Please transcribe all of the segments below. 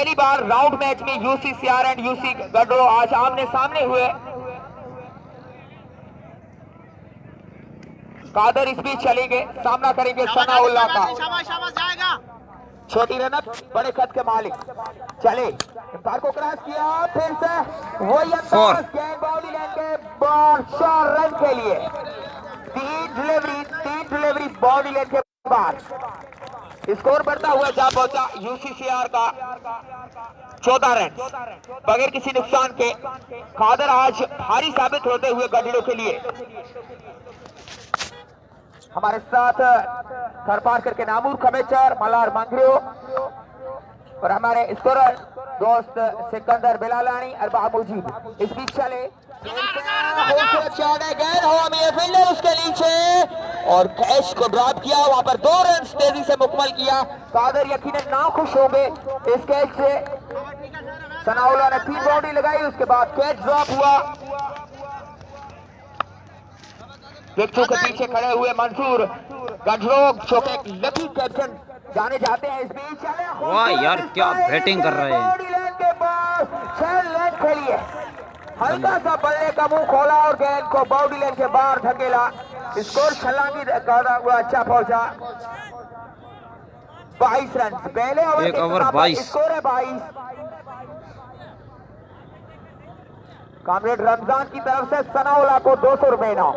पहली बार round match में यूसीसीआर and UC गडरो आज आमने सामने हुए। कादर इस बीच चलेंगे, सामना करेंगे सनाउल्लाह का। छोटी रनअप बड़े कद के मालिक चले, इफ्तार को क्रॉस किया, फिर से वही अंदाज, गेंद बाउंड्री लाइन के बाहर 4 रन के लिए। 3 डिलीवरी बाउंड्री लाइन के बाद स्कोर बढ़ता हुआ जा पहुंचा यूसीसीआर का 14 रन बगैर किसी नुकसान के। कादर आज भारी साबित होते हुए गडड़ों के लिए। हमारे साथ थरपार करके नामूर खमेचर, मलार मंगरियो और हमारे स्कोरर दोस्त सिकंदर बिलालानी अरबा मुजीब इस बीच चले। गेंद हवा में, फील्डर उसके नीचे और कैच को ड्रॉप किया। वहां पर 2 रन तेजी से मुकम्मल किया। कादर यकीनन ना खुश होंगे इस कैच से। सनाउल्लाह ने 3 बाउंड्री लगाई, उसके बाद कैच ड्रॉप हुआ। विकेटों के पीछे खड़े हुए मंसूर गंजरोग चौके लकी कैप्टन जाने जाते हैं। इस बीच वाह यार क्या बैटिंग कर रहे हैं। 6 रन खेलिए, हल्का सा बल्ले का मुंह खोला और गेंद को बाउंड्री लाइन के बाहर धकेला। स्कोर छलांगी करता हुआ अच्छा पहुंचा। 22 रन पहले ओवर 22 स्कोर है 22। कामरेड रमजान की तरफ से सनाउल्लाह को 200 रुपए इनाम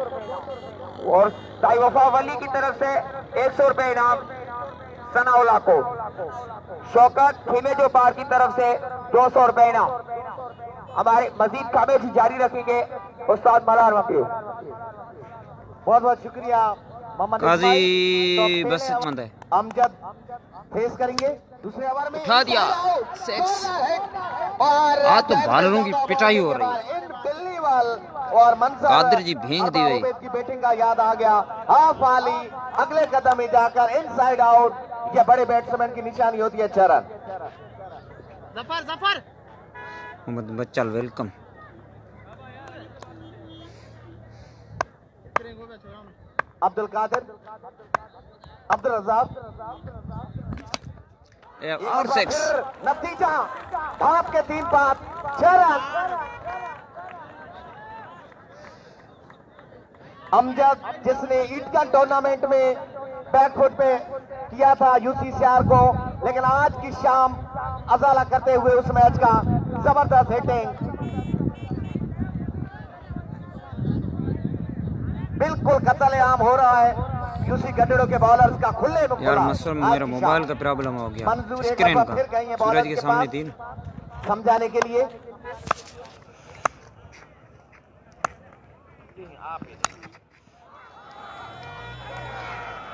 और ताइवफा वली की तरफ से 100 रुपए इनाम सनाउल्लाह को। शौकत खिमेजो पार की तरफ से 200 रुपए इनाम। हमारे मजीद कामेज जारी रखेंगे उस्ताद मलार मंगरियो। बहुत बहुत शुक्रिया मोहम्मद काजी बस मंद है। अमजद फेस करेंगे दूसरे ओवर में। उठा दिया 6 आज तो बॉलरों की पिटाई हो रही है। और मंजर कादर जी भींग दी गई की बैटिंग का याद आ गया। हाफ वाली अगले कदम में जाकर इनसाइड आउट, ये बड़े बैट्समैन की निशानी होती है। 6 रन। जफर मोहम्मद बच्चल वेलकम। अब्दुल कादिर, अब्दुल रज़ाक और 6 नतीजा भाप के 3-5 6 रन। अमजद जिसने ईटगन टूर्नामेंट में बैकफुट पे किया था यूसीसीआर को, लेकिन आज की शाम अजाला करते हुए उस मैच का जबरदस्त हिटिंग। बिल्कुल कत्ल-ए-आम हो रहा है यूसी गडड़ों के बॉलर्स का खुले में। यार मसला मेरा मोबाइल का प्रॉब्लम हो गया स्क्रीन का। सूरज के सामने थी समझाने के लिए।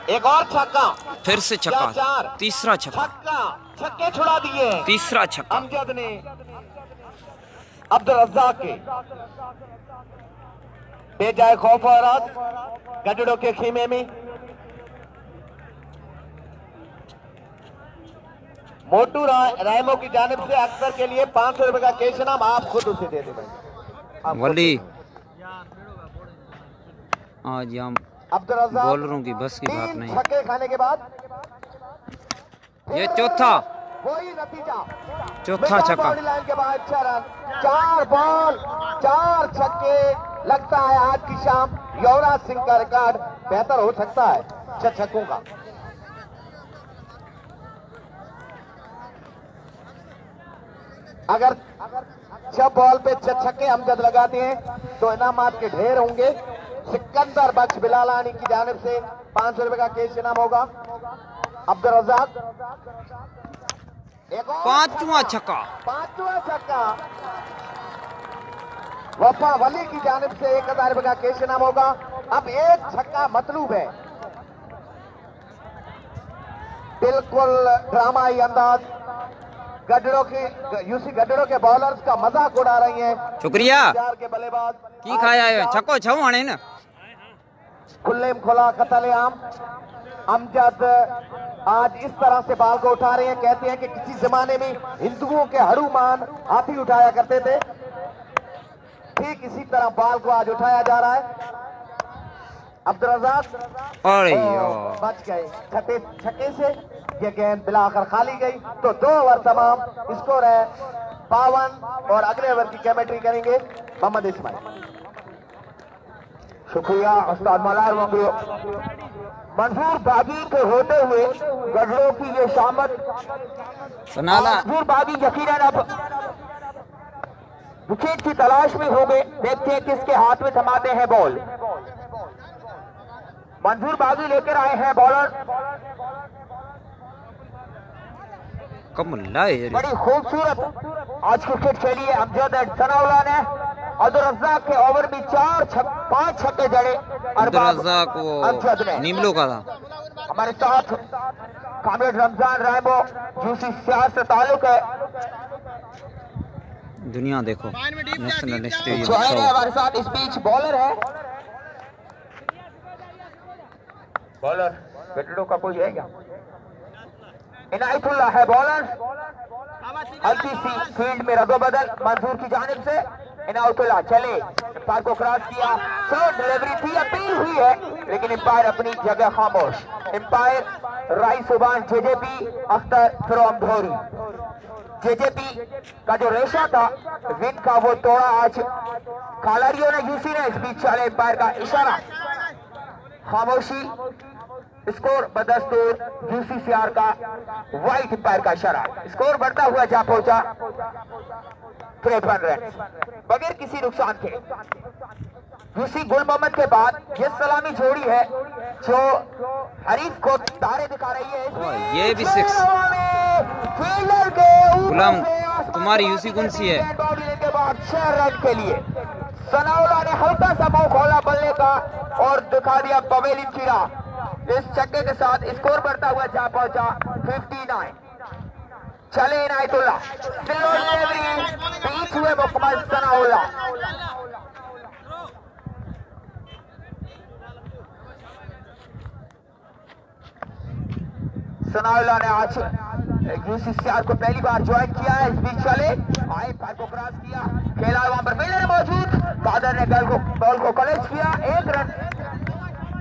एक और छक्का, फिर से छक्का, तीसरा छक्का, छक्के छुड़ा दिए। तीसरा छक्का अमजद ने अब्दुल रज़ाक के बेजाय खौफ और राज गडड़ों के खेमे में। मोटू रायमो की जानिब से अक्सर के लिए 500 रुपए का कैश इनाम आप खुद उसे दे दें वली। आज हम बॉलरों की बस की बात नहीं। छक्के खाने के बाद ये चौथा वही नतीजा, चौथा छक्का। लाइन के बाद 6 रन, 4 बॉल 4 छक्के। लगता है आज की शाम युवराज सिंह का रिकॉर्ड बेहतर हो सकता है 6 छक्कों का। अगर 6 बॉल पे 6 छक्के अमजद लगाते हैं तो इनामात के ढेर होंगे। सिकंदर बख्श बिलालानी की जानिब से 500 रुपए का कैश इनाम होगा। अब्दुल रज़ाक पांचवा छक्का, वफा वली की जानिब से 1000 रुपए का कैश इनाम होगा। अब एक छक्का मतलूब है। बिल्कुल ड्रामाई अंदाज, गडड़ों की यूसी गडड़ों के बॉलर्स का मजाक उड़ा रही हैं। शुक्रिया के बल्लेबाज की खाया है छक्को छो आने ना खुले में खुला कत्ल-ए-आम। अमजद आज इस तरह से बाल को उठा रहे हैं। कहते हैं कि किसी जमाने में हिंदुओं के हनुमान हाथी उठाया करते थे, ठीक इसी तरह बाल को आज उठाया जा रहा है। अब्दुल रज़ाक अरे और यार, बच गए छक्के से। ये गेंद मिलाकर खाली गई। तो 2 ओवर तमाम, स्कोर है 52 और अगले ओवर की कमेंट्री करेंगे मोहम्मद इस्माइल। शुक्रिया उस्ताद मलार मंगलो। मंजूर बागी के होते हुए गढ़ड़ों की ये शामत। सनाला मंजूर बागी यकीनन अब विकेट की तलाश में हो गए। देखते हैं किसके हाथ में थमाते हैं बॉल। मंजूर बागी लेकर आए हैं बॉलर। कम लाए बड़ी खूबसूरत आज क्रिकेट खेली है अमजद सनाउल्लाह ने। अब्दुल रज़्ज़ाक के ओवर में 5 छक्के जड़े। अब्दुल रज़्ज़ाक वो अमजद ने नीमलो का था। हमारे साथ कामरेड रमजान रैम्बो यूसी सियार से ताल्लुक है। दुनिया देखो नेशनल स्टेडियम जो है हमारे साथ इस बीच बॉलर है। बॉलर गड्ढों का कोई है क्या? इनायतुल्लाह है बॉलर। हल्की सी फील्ड में रदोबदल मंजूर की जानिब से। इनायतुल्लाह चले, एम्पायर को क्रॉस किया। स्लो डिलीवरी थी, अपील हुई है लेकिन एम्पायर अपनी जगह खामोश। एम्पायर राई सुबान जेजेपी अख्तर फ्रॉम धोरी। जेजेपी का जो रेशा था विन का वो तोड़ा आज कालारियों ने, यूसी ने। इस बीच चले एम्पायर का इशारा, खामोशी। स्कोर बदस्तूर यूसीसीआर का वाइट एम्पायर का इशारा। स्कोर बढ़ता हुआ जा पहुंचा 53 रन बगैर किसी नुकसान के। यूसी गुल मोहम्मद के बाद ये सलामी जोड़ी है जो हरीफ को तारे दिखा रही है। ये भी 6 फील्डर के गुलाम तुम्हारी यूसी कौन सी है? के बाद 6 रन के लिए सनाउल्लाह ने हल्का सा मुंह खोला बल्ले का और दिखा दिया पवेलिन की राह। इस छक्के के साथ स्कोर बढ़ता हुआ जा पहुंचा 59। चले इनायतुल्लाह, बीच हुए मुकम्मल सनाउल्लाह। सनाउल्लाह ने आज यूसीसीआर को पहली बार ज्वाइन किया है। इस बीच चले आए, पैर को क्रॉस किया, खेला वहां पर फील्डर मौजूद। कादर ने बॉल को कलेक्ट किया। 1 रन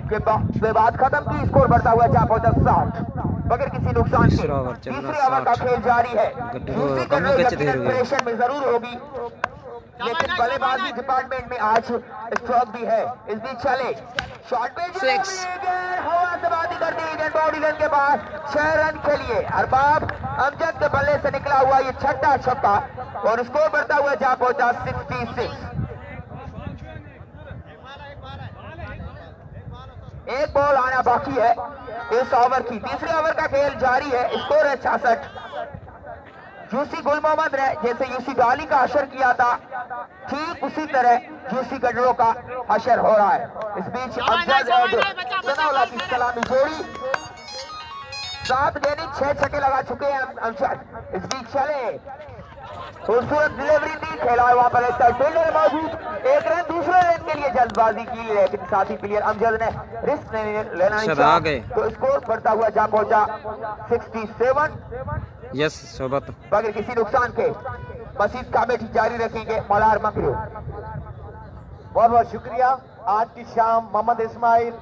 के बाद खत्म की। स्कोर बढ़ता हुआ जा पहुंचा 60 बगैर किसी नुकसान के। तीसरे ओवर का खेल जारी है। यूसी का प्रेशर में जरूर होगी लेकिन बल्लेबाजी डिपार्टमेंट में आज स्ट्रोक भी है। इस बीच चले शॉट पे हवा से बाती कर दी बॉडी रन के बाद 6 रन के लिए अरबाब अमजद के बल्ले से निकला हुआ ये छठा छक्का और स्कोर बढ़ता हुआ जा पहुंचा 66। एक बॉल आना बाकी है इस ओवर की। तीसरे ओवर का खेल जारी है। स्कोर है 66। यूसी गुल मोहम्मद ने जैसे यूसी गाली का हशर किया था ठीक उसी तरह यूसी गढ़ड़ों का हशर हो रहा है। इस बीच अमजद सनाउल्लाह की सलामी जोड़ी 7 गेंद 6 छक्के लगा चुके हैं अमजद। इस बीच चले खूबसूरत डिलीवरी थी, खेला वहां पर फील्डर मौजूद। 1 रन दूसरे रन के लिए जल्दबाजी की लेकिन साथी प्लेयर अमजद ने रिस्क लेना नहीं चाहा तो स्कोर बढ़ता हुआ जा पहुंचा 67। यस सोबत बगैर किसी नुकसान के मजीद कमेटी जारी रखेंगे मलार मकरू। बहुत बहुत शुक्रिया। आज की शाम मोहम्मद इस्माइल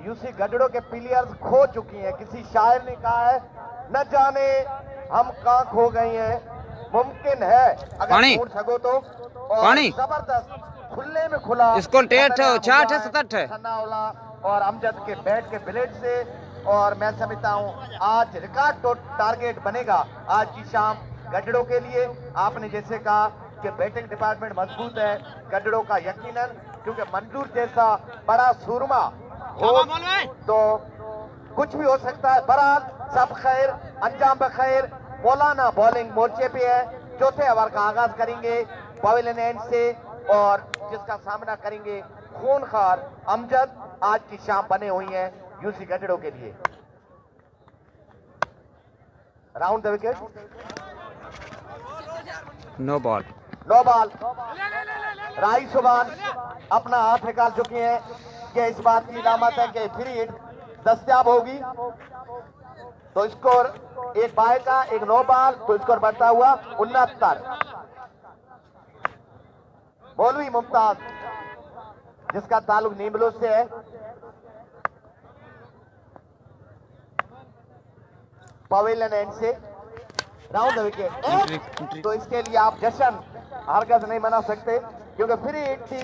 यूसी गढ़ड़ों के प्लेयर्स खो चुकी हैं। किसी शायर ने कहा है न जाने हम कहाँ खो गए हैं, मुमकिन है अगर ढूंढ सको तो। और जबरदस्त खुले में खुला इसको 67 सनाउल्लाह और अमजद के बैट के ब्लेड से। और मैं समझता हूं आज रिकॉर्ड टारगेट बनेगा आज की शाम गढ़ड़ों के लिए। आपने जैसे कहा कि बैटिंग डिपार्टमेंट मजबूत है गढ़ड़ों का यकीनन, क्योंकि मंजूर जैसा बड़ा सूरमा हो तो कुछ भी हो सकता है। बहरहाल सब खैर अंजाम बखैर। मौलाना बॉलिंग मोर्चे पे है। चौथे ओवर का आगाज करेंगे पवेलियन एंड से और जिसका सामना करेंगे खूनखार अमजद। आज की शाम बने हुई है यूसी गढ़ड़ों के लिए। Round the wicket, no ball. राई सुबान अपना हाथ निकाल चुके हैं कि इस बात की इलामत है कि फ्री हिट दस्तयाब होगी। तो स्कोर एक बाय का एक 9 बॉल तो स्कोर बढ़ता हुआ 69। मौलवी मुमताज जिसका ताल्लुक नीमलो से है। पवेलियन एंड से राउंड द विकेट। तो इसके लिए आप जश्न हरकत नहीं मना सकते क्योंकि फ्री हिट थी,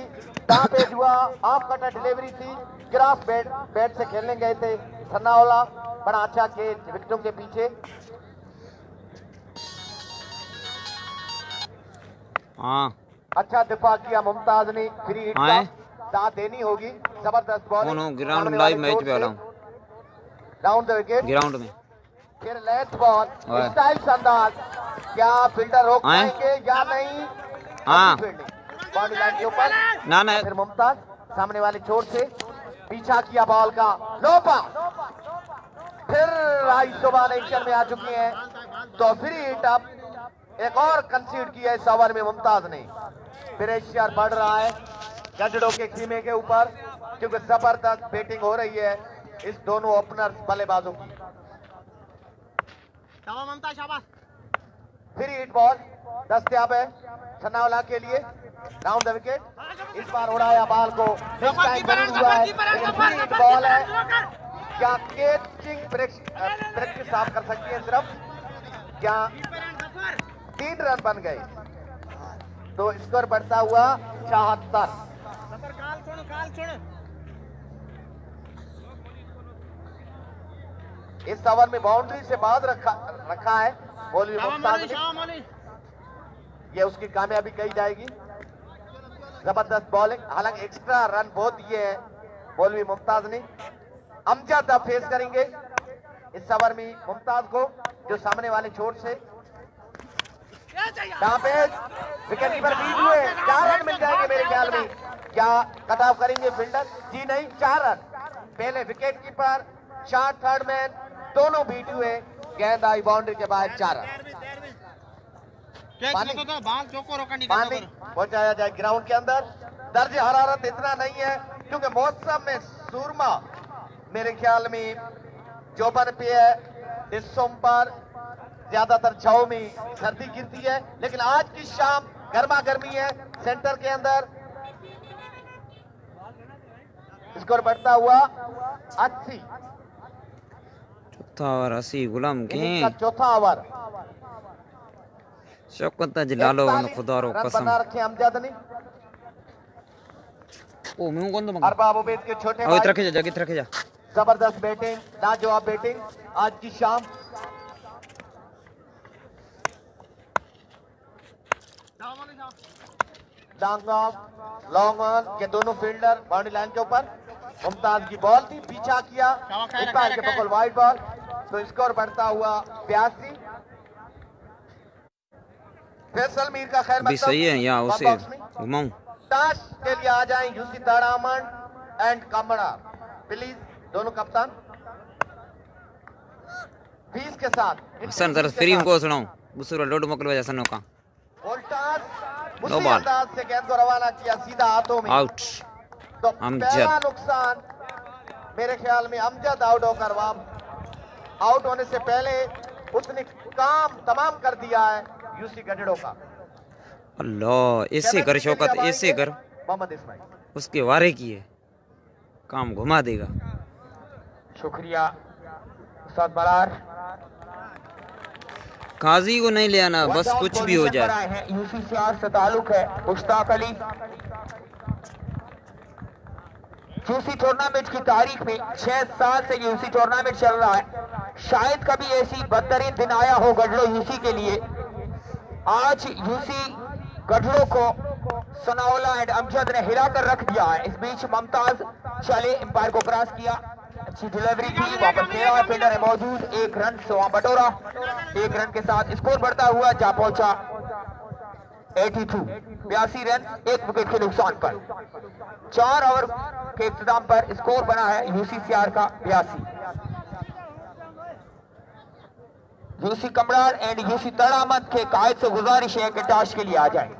जहां पे हुआ ऑफ कटर डिलीवरी थी, क्रॉस बैट से खेलने गए थे सनाओला, बड़ा अच्छा कैच विकेटों के पीछे। हाँ अच्छा दिफा किया मुमताज ने, फ्री हिट का दाद देनी होगी। जबरदस्त बॉल ग्राउंड लाइव मैच पे आ डाउन द विकेट ग्राउंड में। फिर लेंथ बॉल स्टाइल अंदाज, क्या फील्डर रोक पाएंगे या नहीं? हाँ बॉडी लाइन के ऊपर ना फिर मुमताज सामने वाले छोर से पीछा किया बॉल का, लोपा फिर राइट सुबह नेशन में आ चुकी हैं। तो फ्री हिट अब एक और कंसीड किया इस ओवर में मुमताज ने। प्रेशर बढ़ रहा है गजड़ों के खीमे के ऊपर क्योंकि जबरदस्त बैटिंग हो रही है इस दोनों ओपनर बल्लेबाजों की। फ्री हिट बॉल दस्तयाब है सनाउल्लाह के लिए, डाउन द विकेट। इस बार उड़ाया बॉल को, नेक्स्ट टाइम जरूर हुआ है लेकिन फ्री हिट बॉल है। क्या कैचिंग प्रैक्टिस आप कर सकती है सिर्फ? क्या 3 रन बन गए तो स्कोर बढ़ता हुआ 76। इस ओवर में बाउंड्री से बाद रखा है मौलवी मुमताज ने, ये उसकी कामयाबी कही जाएगी। जबरदस्त बॉलिंग, हालांकि एक्स्ट्रा रन बहुत दिए हैं मौलवी मुमताज ने। अमजद अब फेस करेंगे इस ओवर में मुमताज को, जो सामने वाले छोर से जहां पे विकेट कीपर बीच हुए 4 रन मिल जाएंगे मेरे ख्याल में। क्या कट ऑफ करेंगे फील्डर? जी नहीं, 4 रन। पहले wicket keeper, shot third man दोनों बीट हुए, गेंद आई बाउंड्री के बाद 4 रन। पानी पहुंचाया जाए ग्राउंड के अंदर। दर्ज हरारत इतना नहीं है क्योंकि मौसम में सूरमा मेरे ख्याल में चौपन पे है, दिसंबर ज्यादातर छाव में सर्दी गिरती है, लेकिन आज की शाम गर्मा गर्मी है सेंटर के अंदर। स्कोर बढ़ता हुआ 80। चौथा ओवर 80 गुलाम के चौथा ओवर शौकत जलालो खुदा रो कसम बना रखे अमजद ने। ओ मैं कौन तो मंगा अरबाब उबैद के छोटे भाई भाई, रखे जा जगह रखे जा। जबरदस्त बैटिंग, लाजवाब बैटिंग आज की शाम। लॉन्ग ऑन के दोनों फील्डर बाउंड्री लाइन के ऊपर। मुमताज की बॉल थी, पीछा किया इकबाल के बकौल वाइड बॉल। तो स्कोर बढ़ता हुआ 82। फैसल मीर का खैर भी सही है या उसे घुमाऊं। टॉस के लिए आ जाएं यूसी तड़ामन एंड कमड़ा प्लीज, दोनों कप्तान 20 के साथ। हसन तरफ फ्री को सुनाऊं गुस्सा लोड मोकल वजह सनो का नो बॉल से गेंद को रवाना किया सीधा हाथों में, आउट। तो पहला नुकसान मेरे ख्याल में अमजद आउट होकर आउट होने से पहले उसने काम तमाम कर दिया है यूसी गजड़ों का। अल्लाह ऐसे कर शौकत, ऐसे कर मोहम्मद इस्माइल उसके वारे की है, काम घुमा देगा। शुक्रिया उस्ताद बरार। काजी को नहीं ले आना, बस कुछ भी हो जाए। यूसीसीआर से ताल्लुक है मुश्ताक अली। यूसी टूर्नामेंट की तारीख में 6 साल से यूसी टूर्नामेंट चल रहा है। शायद कभी ऐसी बदतरीन दिन आया हो गढ़लो यूसी के लिए। आज यूसी गढ़लो को सनाउल्लाह एंड अमजद ने हिला कर रख दिया है। इस बीच मुमताज चले, एम्पायर को क्रॉस किया, अच्छी डिलीवरी की, वापस गया, फील्डर है मौजूद, 1 रन से वहां बटोरा। 1 रन के साथ स्कोर बढ़ता हुआ जा पहुंचा 82 रन 1 विकेट के नुकसान पर। 4 ओवर के इख्तिताम पर स्कोर बना है यूसीसीआर का 82। यूसी कमरार एंड यूसी तड़ामत के कायद से गुजारिश है कि टॉस के लिए आ जाए।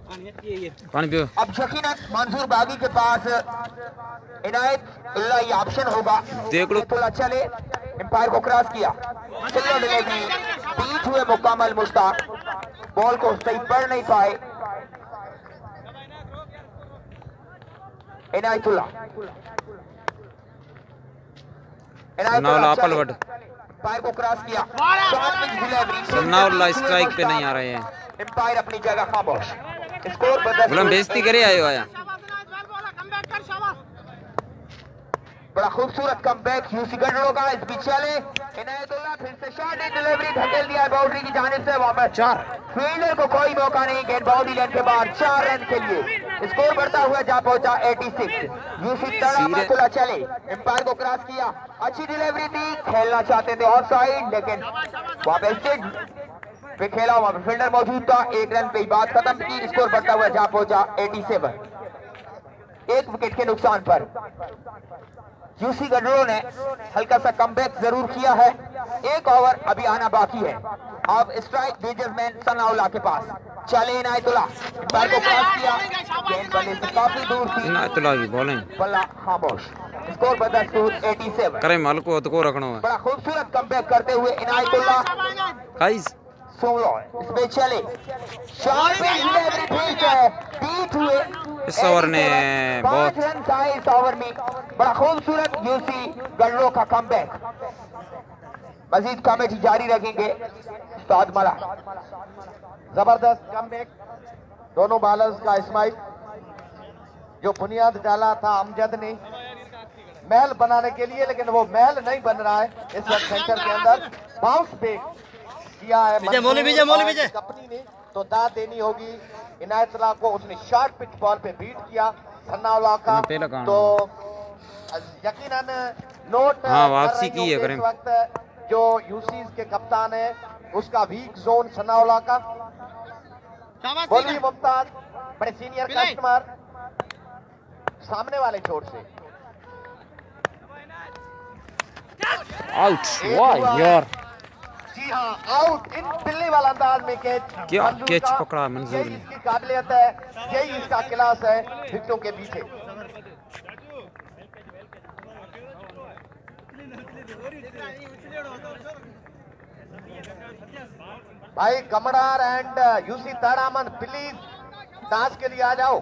पानी पियो। अब यकीनन मंजूर बागी के पास इनायत उल्ला ये ऑप्शन होगा, देख लो। थोड़ा चले, एम्पायर को क्रॉस किया, बीच हुए मुकम्मल मुश्ताक, बॉल को सही पढ़ नहीं पाए, इनायतुल्लाह सनाउल्लाह अपलवट। पैर को क्रॉस किया, सनाउल्लाह स्ट्राइक पे नहीं आ रहे हैं। एम्पायर अपनी जगह खामोश। स्कोर बदल, गुलाम बेइज्जती करे आयो आया। बड़ा खूबसूरत कमबैक यूसी गढ़ड़ों का। इस बीच चले इनायतुल्लाह, फिर से शॉट, डिलीवरी धकेल दिया है बाउंड्री की जानिब से वापस। 4 फील्डर को कोई मौका नहीं, गेंद बाउंड्री लाइन के बाहर। 4 रन के लिए स्कोर बढ़ता हुआ जा पहुंचा 86। यूसी तड़ामातुल्लाह चले, एम्पायर को क्रॉस किया, अच्छी डिलीवरी दी, खेलना चाहते थे ऑफ साइड, लेकिन वापस स्टेट पे खेला, वहां पे फील्डर मौजूद था। 1 रन पे ही बात खत्म की। स्कोर बढ़ता हुआ जा पहुंचा 87। 1 विकेट के नुकसान पर यूसी गढ़ड़ों ने हल्का सा कमबैक जरूर किया है। 1 ओवर अभी आना बाकी है। अब स्ट्राइक बैट्समैन सनाउल्लाह के पास। चले इनायतुल्लाह, एम्पायर को क्रॉस किया, गेंद बल्ले से काफी दूर थी। इनायतुल्लाह की बॉलिंग बल्ला खामोश। स्कोर बदस्तूर 87। करे माल को तो रखना है। बड़ा खूबसूरत कमबैक करते हुए इनायतुल्लाह गाइस सुन लो, इसमें चले शॉट पे डिलीवरी ठीक है, बीट हुए। इस ओवर ने 5 बहुत रन का है इस ओवर में। बड़ा खूबसूरत यूसी गढ़ड़ों का कमबैक। मजीद कमेटी जारी रखेंगे उस्ताद मला। जबरदस्त कमबैक, दोनों बॉलर्स का स्माइल। जो बुनियाद डाला था अमजद ने महल बनाने के लिए, लेकिन वो महल नहीं बन रहा है इस वक्त सेंटर के अंदर। बाउंस बैक किया है कंपनी ने, तो दाद देनी होगी इनायतुल्लाह को। उसने शॉर्ट पिच बॉल पे बीट किया सनाउल्लाह का, तो यकीनन नोट हाँ वापसी की है। इस वक्त जो यूसीज के कप्तान है उसका वीक जोन सनाउल्लाह का। बोली मुमताज बड़े सीनियर कस्टमर सामने वाले छोर से आउट। वाह यार, जी हाँ, आउट। इन बिल्ली वाला अंदाज में कैच, क्या कैच पकड़ा मंजूर यही ने। इसकी काबिलियत है, यही इसका क्लास है विकेटों के पीछे। भाई कमड़ार एंड यूसी ताड़ामन प्लीज टास्क के लिए आ जाओ।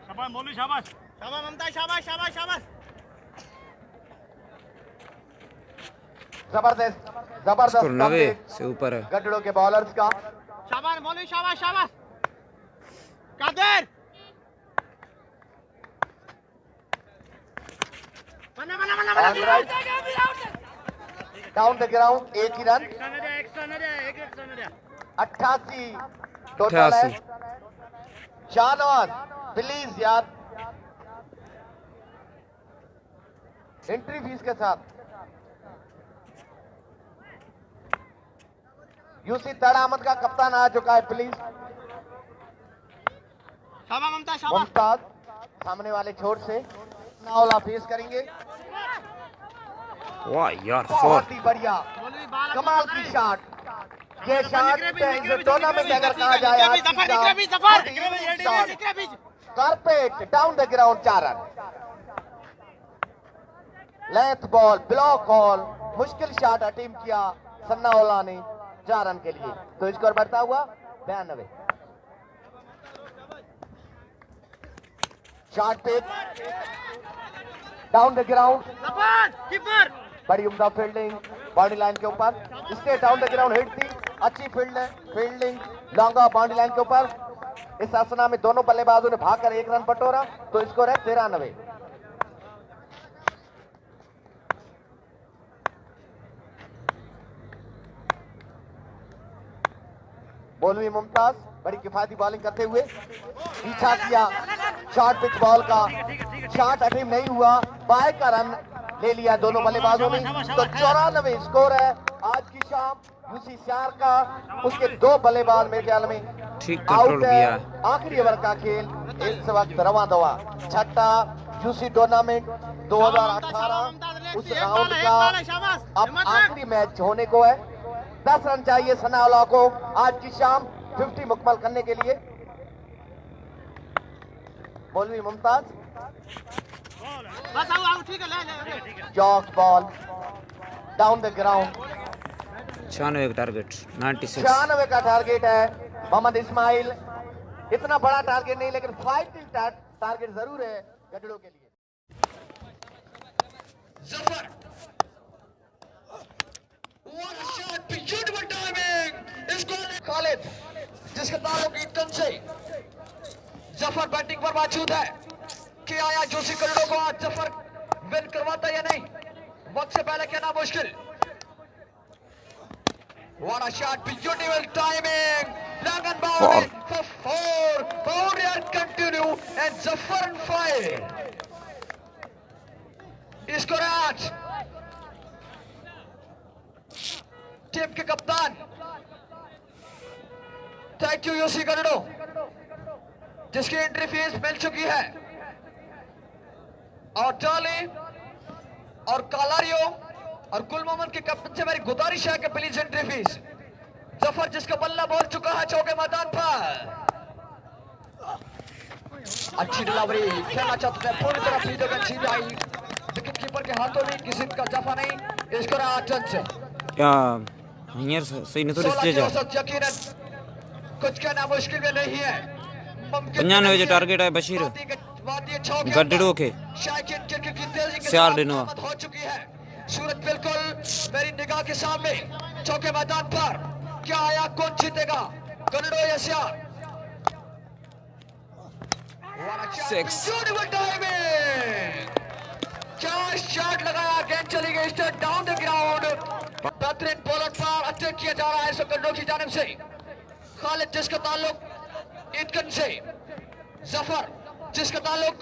शाबाश मौलवी, शाबाश शाबाश ममता, शाबाश शाबाश शाबाश। जबरदस्त जबरदस्त स्कोर 90 से ऊपर है। गढ़ड़ों के बॉलर्स का। शाबाश मौलवी, शाबाश शाबाश। कादिर बना बना बना बना। Down the ground 1 he run. Extra न दे, एक एक्स्ट्रा न दे। 88 टोटल है। शाहनवाज प्लीज यार, एंट्री फीस के साथ। यूसी ताड़ामन का कप्तान आ चुका है, प्लीज। शाबाश ममता, शाबाश। मुमताज सामने वाले छोर से नावला फेस करेंगे। वाह यार, 4 बहुत ही बढ़िया मौलवी बाल कमाल की शॉट। ये शॉट टूर्नामेंट अगर कहा जाए आज की shot, carpet down the ground 4 run. Length ball, block hall, मुश्किल शॉट अटेम्प्ट किया सन्नाउल्लाह ने 4 रन के लिए, तो स्कोर बढ़ता हुआ 92। Shot pitch down the ground, keeper बड़ी उम्दा फील्डिंग बाउंड्री लाइन के ऊपर। Stay down the ground hit थी, अच्छी fielding long off boundary line के ऊपर। इस आसना में दोनों बल्लेबाजों ने भागकर 1 रन बटोरा, तो स्कोर है 93। मौलवी मुमताज बड़ी किफायती बॉलिंग करते हुए पीछा किया शॉर्ट पिच बॉल का, शॉट अटेम्प्ट नहीं हुआ, बाय का रन ले लिया दोनों बल्लेबाजों ने, तो 94 स्कोर है आज की शाम यूसी सियार का। उसके 2 बल्लेबाज मेरे ख्याल में ठीक आउट कंट्रोल है। किया। आखिरी ओवर का खेल इस वक्त रवा दवा, छठा यूसी टूर्नामेंट 2018 उस राउंड का अब आखिरी मैच होने को है। 10 रन चाहिए सनाउल्लाह को आज की शाम 50 मुकम्मल करने के लिए। मौलवी मुमताज बस आओ आओ, ठीक है ले ले। जॉक्स बॉल डाउन द ग्राउंड। 96 का टारगेट 96। 96 का टारगेट है मोहम्मद इस्माइल। इतना बड़ा टारगेट नहीं, लेकिन फाइटिंग टारगेट जरूर है गडड़ों के लिए। Zafar, what a shot, beautiful timing, इसको खालिद, जिसका ताल्लुक ईटन से। जफर बैटिंग पर मौजूद है कि आया जोशी गडड़ों को आज जफर विन करवाता या नहीं, वक्त से पहले कहना मुश्किल। What a shot, beautiful timing, long and boundary for 4, boundary and continue, and Zafar on fire. इसको राज टीम के कप्तान, थैंक यू जोशी गडड़ों, जिसकी एंट्री फीस मिल चुकी है, और टॉली और कालारियो और गुल मोहम्मद के कैप्टन से मेरी गुजारिश है कि प्लीज एंट्री फीस। जफर, जिसका बल्ला बोल चुका है चौके मैदान पर, अच्छी डिलीवरी खेलना चाहते थे, पूरी तरह फील्डर में छीन आई, विकेट कीपर के हाथों में, किसी का जफा नहीं, इसको राजन से क्या हियर सही नहीं तो रिश्ते जा। यकीनन कुछ कहना मुश्किल में नहीं है। 95 जो टारगेट है बशीर गडड़ों के चार दिनों हो चुकी है। सूरत बिल्कुल मेरी निगाह के सामने चौके मैदान पर, क्या आया, कौन जीतेगा, गडड़ों या सियार? 6 क्या शॉट लगाया, गेंद चली गई स्ट्रेट डाउन द ग्राउंड। बेहतरीन बॉलर पर अटैक किया जा रहा है इस गडड़ों की जानिब से। खालिद, जिसका ताल्लुक ईटकन से। जफर, जिसका ताल्लुक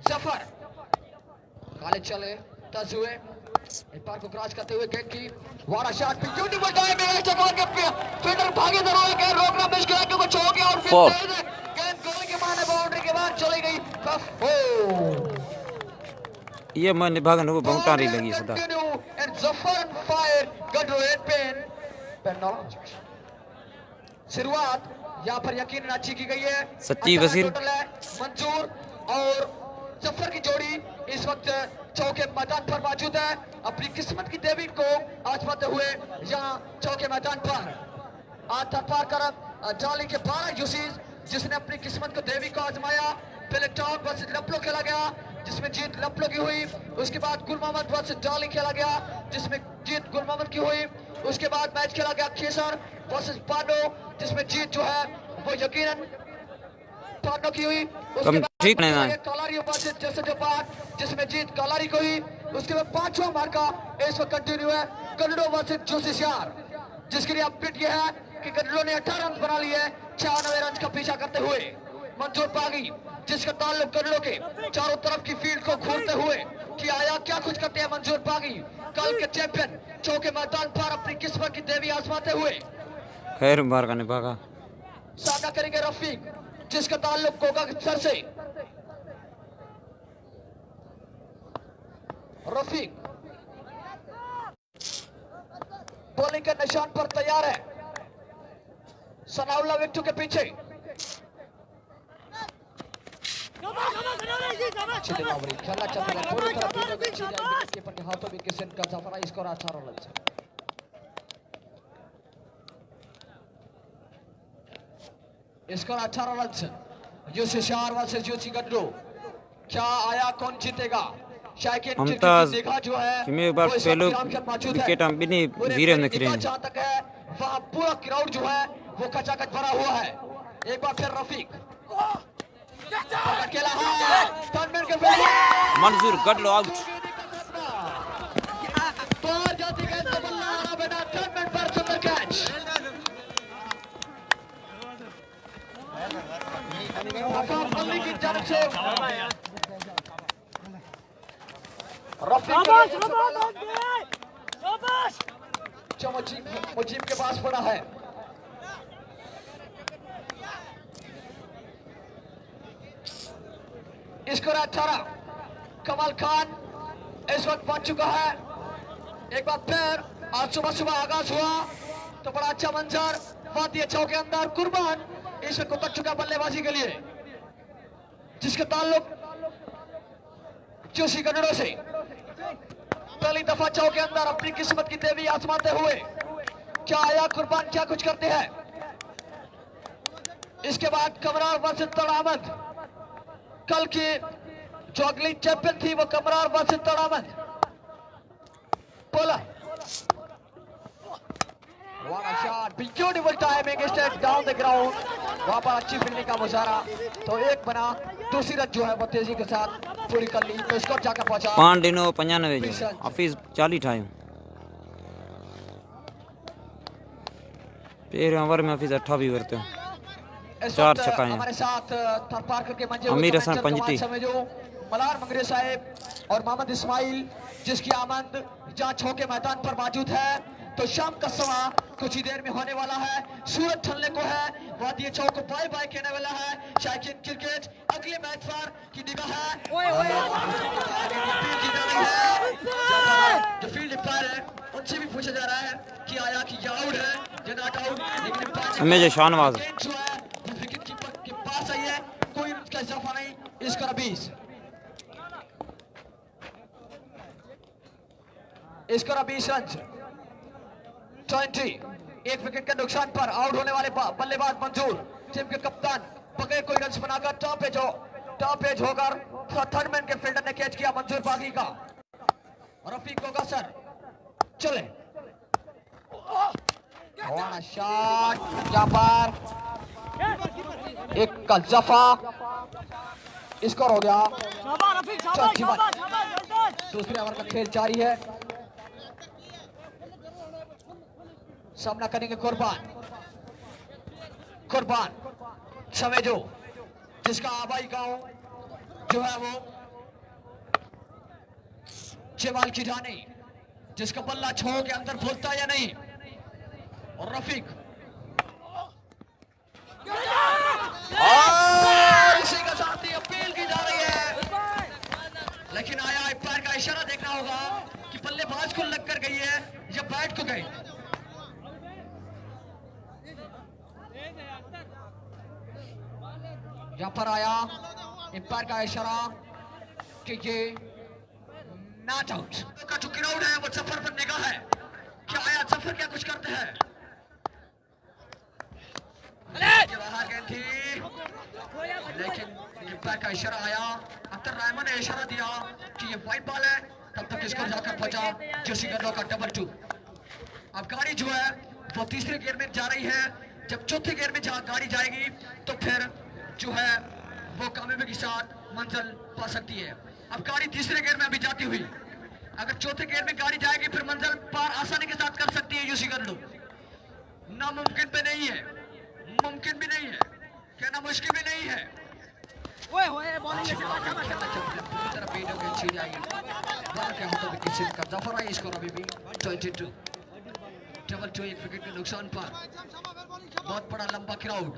जफर। खालिद चले, टच हुए, पार को क्रॉस करते हुए गेंद की वारा शॉट पे ब्यूटीफुल टाइम है, जगह के फील्डर भागे जरूर है, रोकना मुश्किल है क्योंकि छो गया और फिर गेंद गोल के माने बाउंड्री के बाद चली गई। ये मन भागन को बहुत टारी लगी सदा। एंड जफर ऑन फायर, गडड़ों इन पेन शुरुआत यहाँ पर यकीनन अच्छी की गई है। सच्ची वसीर मंजूर और जफर की जोड़ी इस वक्त चौके मैदान पर मौजूद है, अपनी किस्मत की देवी को आजमाते हुए यहाँ चौके मैदान पर। आज पार कर जाली के 12 यूसीज, जिसने अपनी किस्मत को देवी को आजमाया। पहले टाउन वर्सेस लपलो खेला गया, जिसमें जीत लपलो की हुई। उसके बाद गुल मोहम्मद वर्सेस जाली खेला गया, जिसमें जीत गुल मोहम्मद की हुई। उसके बाद मैच खेला गया खेसर वर्सेस पाडो, जिसमें जीत जो है वो यकीनन पाडो की हुई। उसके बाद कालारी वर्सेस जसोपाट, जिसमें जीत कालारी को हुई। उसके बाद 5वां मार्का इस वक्त कंटिन्यू है, गडड़ों वर्सेस जोशी सियार, जिसके लिए अपडेट यह है कि गडड़ों ने 18 रन बना लिए, 96 रन का पीछा करते हुए। मंजूर पागी, जिसका ताल्लुक गडड़ों के चारों तरफ की फील्ड को घूरते हुए कि आया क्या कुछ करते हैं मंजूर पागी, कल के चैंपियन चौके मैदान पर अपनी किस्मत की देवी आजमाते हुए। खैर बार का नहीं भागा। सामना करेंगे रफीक, जिसका ताल्लुक कोका सर से। रफीक बॉलिंग के निशान पर तैयार है, सनाउल्लाह विक्टू के पीछे। खेलना चाहते हैं, पूरी तरह कीपर के हाथों में किसन का जफरा, स्कोर 18 रन से। स्कोर 18 रन से। यूसी सियार वर्सेस जोशी गडड़ों, क्या आया, कौन जीतेगा? मुमताज जो है मैं बार पहले विकेट हम भी नहीं जीरे में खेले हैं। जहां तक है वहां पूरा क्राउड जो है वो कचाकच भरा हुआ है। एक बार फिर रफीक अकेला है, मंजूर गडड़ों आउट। बाहर जाती गेंद को बल्ला आना बिना टर्नमेंट पर सुंदर कैच। अली की जानिब से मुजीब के पास पड़ा है। स्कोर 18। कमल खान इस वक्त पहुंच चुका है। एक बार फिर आज सुबह सुबह आगाज हुआ तो बड़ा अच्छा मंजर, वादी अच्छाओं के अंदर कुर्बान इस वक्त उतर चुका बल्लेबाजी के लिए, जिसके ताल्लुक जोशी गडड़ों से। पहली दफा चौक के अंदर अपनी किस्मत की देवी आजमाते हुए क्या आया कुर्बान, क्या कुछ करते हैं। इसके बाद कमरार वर्सेस तड़ामद, कल की जो अगली चैंपियन थी वो कमरार वर्सेस तड़ामद। बोला What a shot, beautiful timing, straight down the ground। वहां पर अच्छी फील्डिंग का मुजाहरा, तो एक बना, दूसरी रन जो है वो तेजी के साथ पूरी कर ली, तो स्कोर जाकर पहुंचा 5 डिनो 95 जो हाफिज 40 ठायूं। पेर ओवर में हाफिज 28 वरते 4 छक्का हैं। हमारे साथ थर पार्कर के मंजे अमीर हसन पंजटी, मलार मंगरे साहब और मोहम्मद इस्माइल, जिसकी आमद जहां छौके मैदान पर मौजूद है। तो शाम का समा कुछ ही देर में होने वाला है, सूरज ढलने को है, वादिये चौक को बाय बाय कहने वाला है। शायकीन क्रिकेट अगले मैच पर की निगाह है। जो फील्ड एम्पायर है उनसे भी पूछा जा रहा है कि आया कि ये आउट है या नॉट आउट, लेकिन हमें जो शानवाज जो है वो विकेट कीपर के पास आई है, कोई उसका इजाफा नहीं। इसका 20 रन 20, एक विकेट के नुकसान पर आउट होने वाले बल्लेबाज मंजूर, टीम के कप्तान बगैर कोई रन बनाकर टॉप एज होकर थर्ड मैन के फील्डर ने कैच किया मंजूर बागी का। रफीक होगा सर, चले शॉट, यहाँ पर एक का जफा, स्कोर हो गया 54। दूसरे ओवर का खेल जारी है, सामना करेंगे कुर्बान समेजो, जिसका आबाई गांव जो है वो चेवाल की जानी, जिसका बल्ला छो के अंदर भूलता या नहीं। और रफीक और इसी के साथ ही अपील की जा रही है, लेकिन आया अंपायर का इशारा देखना होगा कि बल्लेबाज को लग कर गई है या बैट को गई। यहां पर आया अंपायर का इशारा कि ये नॉट आउट का जो ग्राउंड है वो जफर पर निगाह है, क्या आया जफर क्या कुछ करते हैं। बाहर गई थी, लेकिन अंपायर का इशारा आया, अख्तर रहमान ने इशारा दिया कि ये वाइड बॉल है, तब तक इसको जाकर पहुंचा जोशी गर्लो का डबल 2। अब गाड़ी जो है वो तीसरे गियर में जा रही है, जब चौथे गियर में गाड़ी जाएगी तो फिर जो है वो कामयाबी के साथ मंजिल पा सकती है। अब गाड़ी तीसरे गियर में अभी जाती हुई, अगर चौथे गियर में गाड़ी जाएगी फिर मंजिल पार आसानी के साथ कर सकती है यूसी गर्लो। नामुमकिन पे नहीं है, मुमकिन भी नहीं है, कहना मुश्किल भी नहीं है। डबल 2 एक विकेट के नुकसान पर, बहुत बड़ा लंबा क्राउड।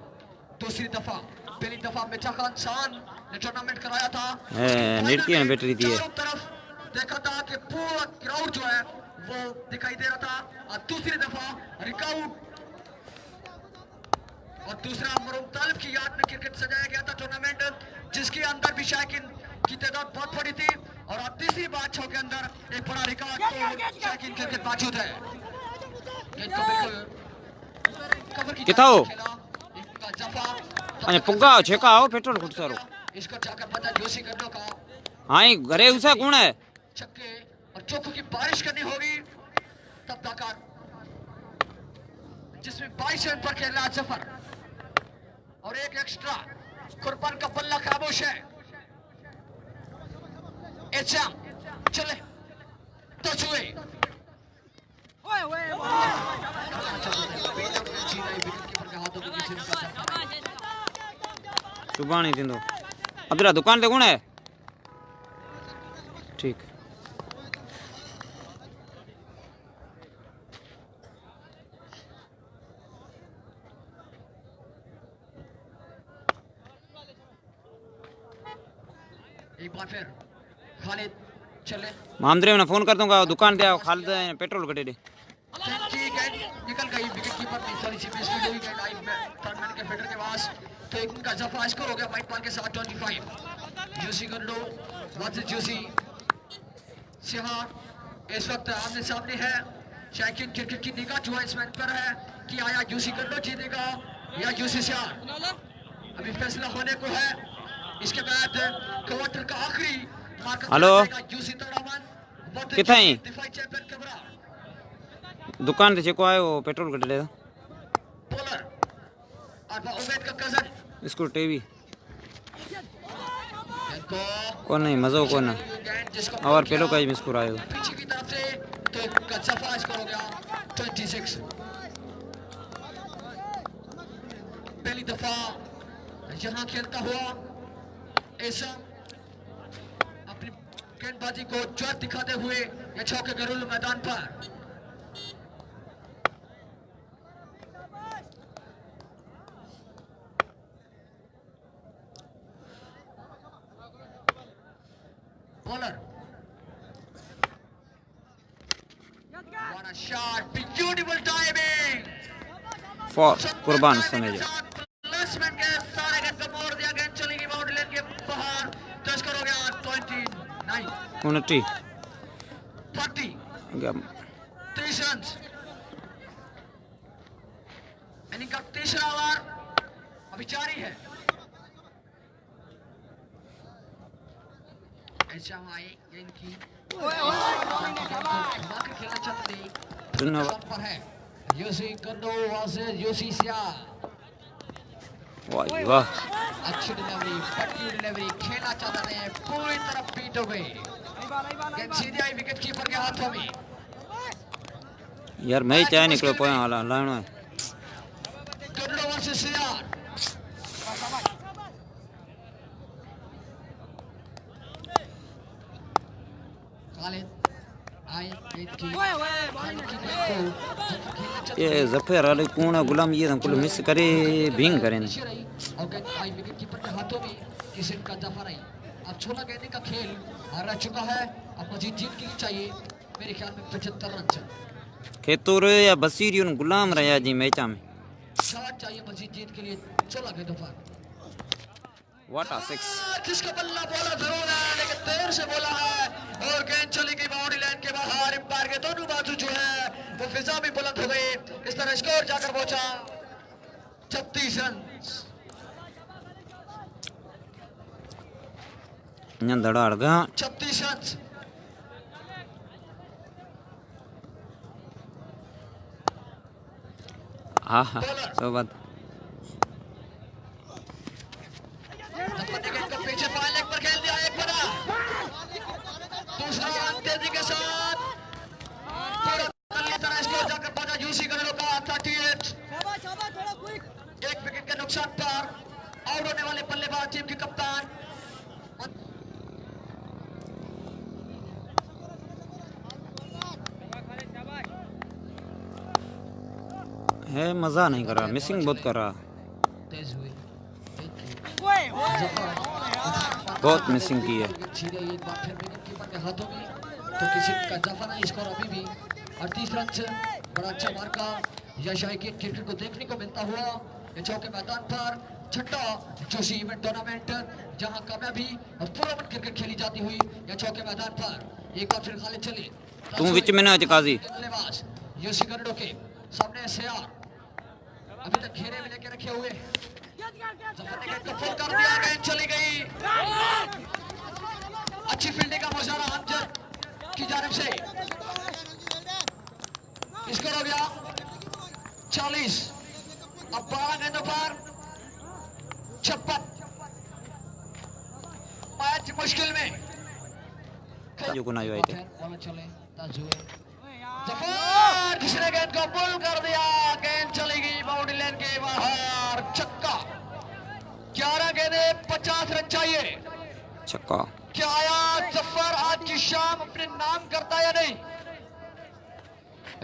दूसरी दफा, पहली दफा मिर्जा खान सान ने टूर्नामेंट कराया था, बैटरी दी है, चारों तरफ देखा था कि पूरा क्राउड जो है वो दिखाई दे रहा था। और दूसरी दफा रिकाउट और दूसरा मरूम तालिब की याद में क्रिकेट सजाया गया था टूर्नामेंट, जिसके अंदर भी शायकीन की तादाद बहुत बड़ी थी। और अब तीसरी बात छो के अंदर एक बड़ा रिकॉर्ड तो शायकीन क्रिकेट मौजूद है। किथा हो अने पुग्गा छेका हो पेट्रोल खुद सारो इसको जाकर पता जोशी गर्लो का हां घरे उसा कौन है छक्के और चौकों की बारिश करनी होगी तब तक, जिसमें 22 रन पर खेला जफर और एक एक्स्ट्रा। कुर्बान का बल्ला खामोश है। एचएम चले तो छुए सुबानी थींदो। अदरा दुकान ते कौन है ठीक। एक बार फिर खालिद चले मामदरे ने फोन कर दूंगा दुकान पे आओ, खालिद पेट्रोल कटे दे। निकल गई विकेट कीपर ने सॉरी सी बेस हुई गई लाइव में थर्ड मैन के फील्डर के पास, तो एक उनका जफा स्कोर हो गया वाइट बॉल के साथ 25। जोशी गर्लो वर्सेस जोशी सिहा इस वक्त आमने सामने है। शौकीन क्रिकेट की निगाह जो है इस मैच पर है कि आया यूसी गंडो जीतेगा या यूसी सियार। अभी फैसला होने को है। इसके बाद क्वार्टर का आखिरी मार्का हेलो यूसी तड़ामन किथे ही दिफाई चैंपियन कबरा दुकान ते जेको आयो पेट्रोल कढे बॉलर और उमेद का कजन इसको टीवी इनको को नहीं मज़ो को ना और पहलो का ही मुस्कुरायो पीछे की तरफ से तो गजफा स्कोर हो गया 26। पहली दफा यहां खेलता हुआ ऐसा अपनी गेंदबाजी को जोर दिखाते हुए ये चौके गरुल मैदान पर bowler. What a shot! Beautiful timing. For कुर्बान समझ प्लेसमेंट के सारे गेंद को मोड़ दिया। गेंद चली गई बाउंड्री लाइन के बाहर। टच हो गया 29 29 30 30 रन। इनिंग का तीसरा ओवर अभी जारी है। ऐसा गेंद की खेलना चाहते पर है यूसी गंडो वर्सेस यूसी सियार। वाह वाह अच्छी डिलीवरी पट्टी डिलीवरी खेलना चाहते थे पूरी तरफ बीट हो गई। गेंद सीधे आई विकेट कीपर के हाथों में। यार मैं चाहे निकलो पोया वाला लाणो है गंडो वर्सेस सियार। ये जफर अली कौन गुलाम ये हम कुल मिस करे बिंग करें किसी का जफर आई। अब छोला गेंदे का खेल रह चुका है। अब मजीद जीत के लिए चाहिए मेरे ख्याल में 75 रन खेतुर या बसीरी उन गुलाम रहा जी मैचा में शॉट चाहिए मजीद जीत के लिए। छोला गेंदों पर व्हाट अ सिक्स जिसका बल्ला बोला जरूर है लेकिन देर से बोला है और गेंद चली गई बाउंड्री लाइन के बाहर। अंपायर के दोनों बाजू जो है वो फिजा भी बुलंद हो गई। इस तरह स्कोर जाकर पहुंचा 36 रन। नंदड़ा अड़गा 36 रन। हाँ हाँ सब बात पीछे फाइल लेग पर खेल दिया एक बड़ा दूसरा रन तेजी के साथ पूरा तरह स्कोर जाकर पहुंचा यूसी गंडो का 38। एक विकेट के नुकसान पर आउट होने वाले बल्लेबाज टीम के कप्तान है मजा नहीं कर रहा मिसिंग बहुत कर रहा तेज हुई बहुत मिसिंग की है। सीधे एक बार फिर विकेट कीपर के हाथों में तो किसी का दफा नहीं। स्कोर अभी भी 38 रन से बड़ा अच्छा मार्का यह शौकीन क्रिकेट को देखने को मिलता हुआ ये चौके मैदान पर छठा जोशी इवेंट टूर्नामेंट जहां कामयाबी और टूर्नामेंट क्रिकेट खेली जाती हुई यह चौके मैदान पर एक बार फिर खाली चली तुम विच में ना काजी बल्लेबाज यूसी गंडो के सामने सियार अभी तक घेरे में लेके रखे हुए कर दिया। गेंद चली गई। अच्छी फील्डिंग का मुजाहरा अमजद की जानिब से। स्कोर हो गया 40। अब 12 गेंदों पर 56। मैच मुश्किल में जो को ना जो आए चले जफर किसने गेंद को पुल कर दिया। गेंद चली गई बाउंड्री लाइन के बाहर। छक्का 11 गेंदे 50 रन चाहिए। छक्का क्या आया जफर आज की शाम अपने नाम करता या नहीं।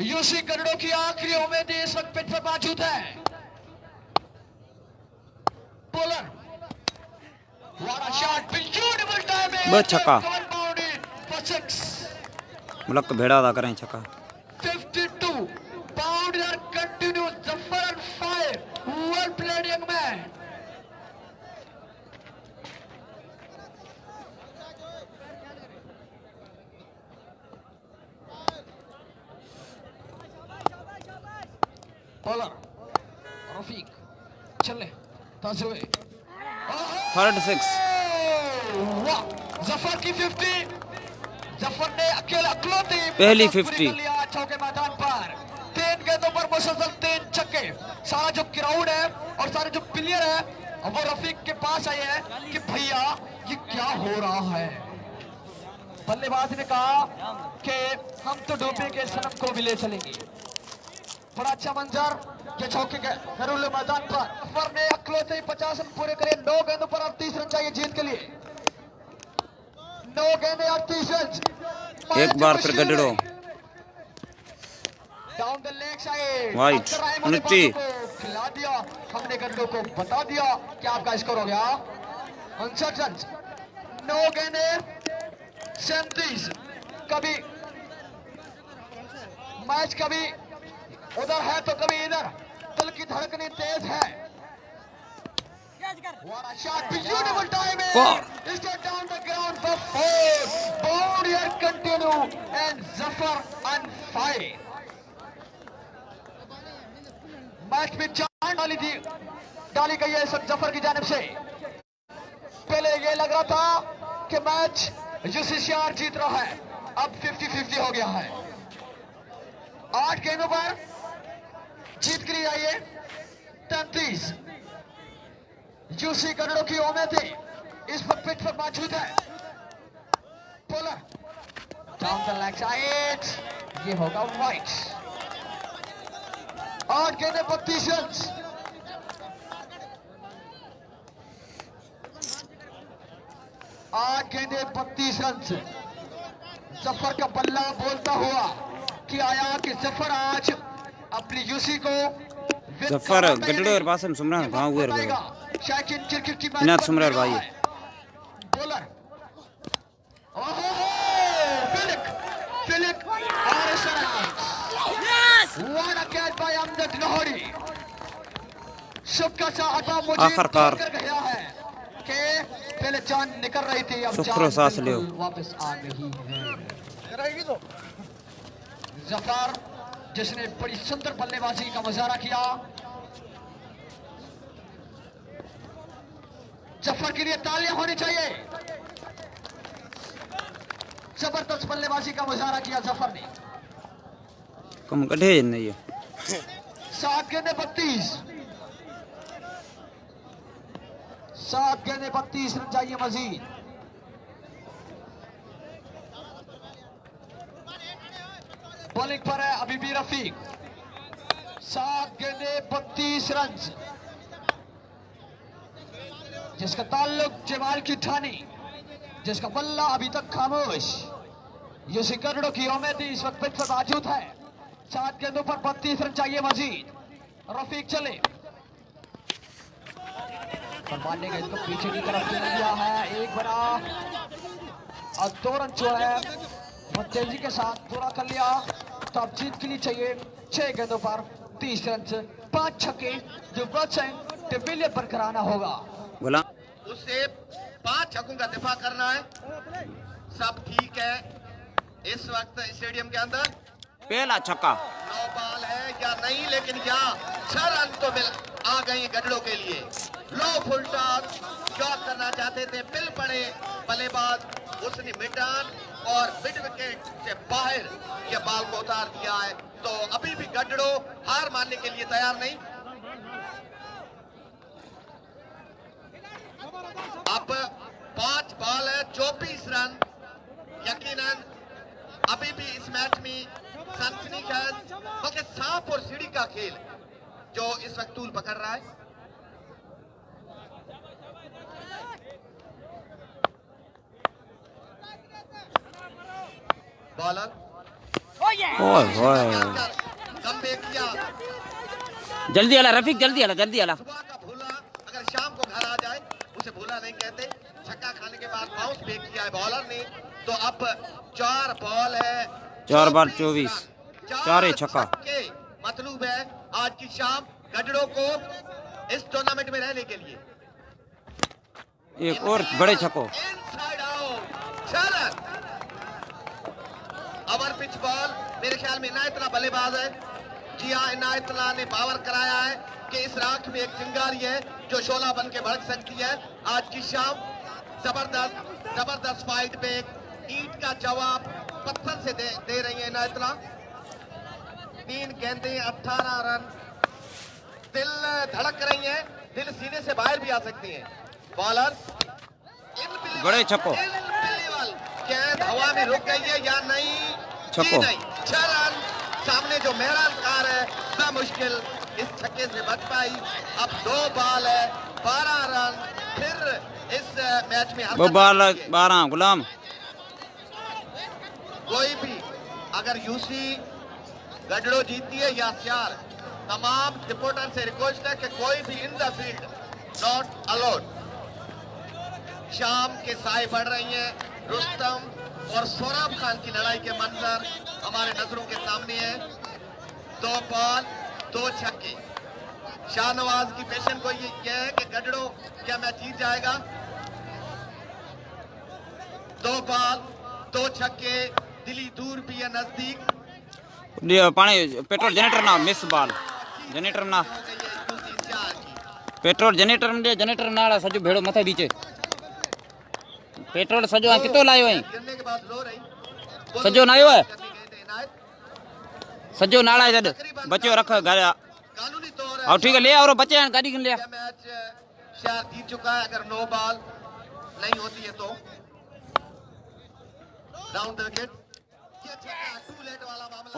यूसी गंडो की आखिरी उम्मीद इस वक्त पिच पर मौजूद है। Bowler what a shot beautiful timing बस छक्का बाउंड्री फॉर 6। मुलक भेड़ा अदा करें छक्का 52 boundary are continue Zafar on fire well played young man. चले ताज़े हुए 36 वाह जफर की 50 जफर ने अकेले पहली 50 लिया चौके मैदान पर 3 गेंदों पर मुसलसल 3 छक्के सारा जो क्राउड है और सारे जो प्लेयर है वो रफीक के पास आए हैं कि भैया ये क्या हो रहा है। बल्लेबाज ने कहा कि हम तो डूबेंगे सनम को भी ले चलेंगे। बड़ा अच्छा मंजर ये चौके के घरेलू मैदान पर जफर ने अकलौते 50 रन पूरे करे 9 गेंदों पर 38 रन चाहिए जीत के लिए 9 गेंदे 38 रन एक बार फिर गड्ढो down the leg side wide 29 खिला दिया हमने गड्ढों को बता दिया कि आपका स्कोर हो गया 59 रन 9 गेंदे 37 कभी मैच कभी उधर है तो कभी इधर दिल की धड़कने तेज है। What a shot, beautiful timing. Stay down the ground for 4. Ball here continue and Zafar on 5. Match में जान डाली गई है जफर की जानिब से। पहले ये लग रहा था कि मैच यूसीसीआर जीत रहा है, अब 50-50 हो गया है। 8 गेंदों पर जीत के लिए आइए 33 यूसी करोड़ों की उम्मीद थी इस वक्त पिच पर मौजूद है। Bowler down the leg side ये होगा वाइट 8 गेंदे 32 रन 8 गेंदे 32 रन जफर का बल्ला बोलता हुआ कि आया कि जफर आज अपनी यूसी को जफर गड्ढो और पास में सुमरा गांव हुए शाकिन क्रिकेट की इनात सुमरा भाई बॉलर ओहो फिलिक और what a catch by Amjad Lahori शुक्र सा अदा मुझे आखिरकार गया है कि पहले जान निकल रही थी अब शुक्र सांस ले वापस आ रही है। जफर जिसने बड़ी सुंदर बल्लेबाजी का मुजाहरा किया जफर के लिए तालियां होनी चाहिए। जबरदस्त बल्लेबाजी का मुजाहरा किया जफर ने। कम गड्ढे नहीं है 7 गेंदे 32 7 गेंदे 32 रन चाहिए मजीद। बॉलिंग पर है अभी भी रफीक 7 गेंदे 32 रन जिसका ताल्लुक जमाल की ठानी जिसका बल्ला अभी तक खामोश यूसी करोड़ों की उम्मीद इस वक्त पिच पर मौजूद है। 7 गेंदों पर 32 रन चाहिए मजीद। रफीक चले फरमाने का इसको पीछे की तरफ से लिया है एक बड़ा और 2 रन जो है वो तेजी के साथ पूरा कर लिया तो अब जीत के लिए चाहिए 6 गेंदों पर 30 रन 5 छक्के जो डिविलियर पर कराना होगा। बोला उससे 5 छक्कों का दिफा करना है। सब ठीक है इस वक्त स्टेडियम के अंदर पहला छक्का 9 बॉल है या नहीं लेकिन यहाँ 6 रन तो मिल आ गए गड्ढों के लिए। लो फुल टॉस शॉट करना चाहते थे पिल पड़े बल्लेबाज उसने मिड ऑन और मिड विकेट से बाहर ये बॉल को उतार दिया है तो अभी भी गड्ढो हार मानने के लिए तैयार नहीं। अब 5 बॉल है 24 रन यकीनन अभी भी इस मैच में सनसनीखेज बल्कि सांप और सीढ़ी का खेल जो इस वक्त तूल पकड़ रहा है। बॉलर कम बैक किया जल्दी आला रफीक जल्दी आला सुबह का भूला अगर शाम को घर आ जाए उसे भूला नहीं कहते। छक्का खाने के बाद बाउंस बैक किया है बॉलर ने तो अब 4 बॉल है 4 बार 24 4 छक्का मतलब है आज की शाम गड्ढों को इस टूर्नामेंट में रहने के लिए। एक और बड़े छक्को inside out 6 run. Over pitch ball मेरे ख्याल में इनायतुल्लाह बल्लेबाज है। जी हाँ इनायतुल्लाह ने पावर कराया है कि इस राख में एक चिंगारी है जो शोला बन के भड़क सकती है। आज की शाम जबरदस्त फाइट पे एक ईंट का जवाब पत्थर से दे रही है इनायतुल्लाह। 3 गेंदें 18 रन। दिल धड़क रही है, दिल सीने से बाहर भी आ सकती हैं। बॉलर बड़े छक्को, गेंद हवा में रुक गई है या नहीं? छक्को। नहीं, 6 रन। सामने जो मेहरान कार है मुश्किल इस छक्के से बच पाई। अब 2 बॉल है, 12 रन। फिर इस मैच में 12 गुलाम। कोई भी अगर यूसी गडड़ो जीतती है या सियार, तमाम रिपोर्टर से रिक्वेस्ट है कि कोई भी in the field not allowed. शाम के साए बढ़ रही हैं। रुस्तम और सोराब खान की लड़ाई के मंजर हमारे नजरों के सामने है। 2 बॉल 2 छक्के। शाहनवाज की पेशन को ये है कि गडड़ो क्या मैच जीत जाएगा। 2 बॉल 2 छक्के। दिल्ली दूर भी है, नजदीक। पानी पेट्रोल जनरेटर ना मिस बॉल जनरेटर ना पेट्रोल जनरेटर में जनरेटर ना सजो भेड़ो मथे बीचे पेट्रोल सजो कितो लायो है गिरने के बाद रो रही सजो ना आयो है सजो नाला जद बच्चो रख घर कानूनी तौर और ठीक है ले आओ बच्चे गाड़ी ले ये मैच शायद जीत चुका है। अगर 9 बॉल नहीं होती है तो राउंड द विकेट। ये टू लेट वाला मामला।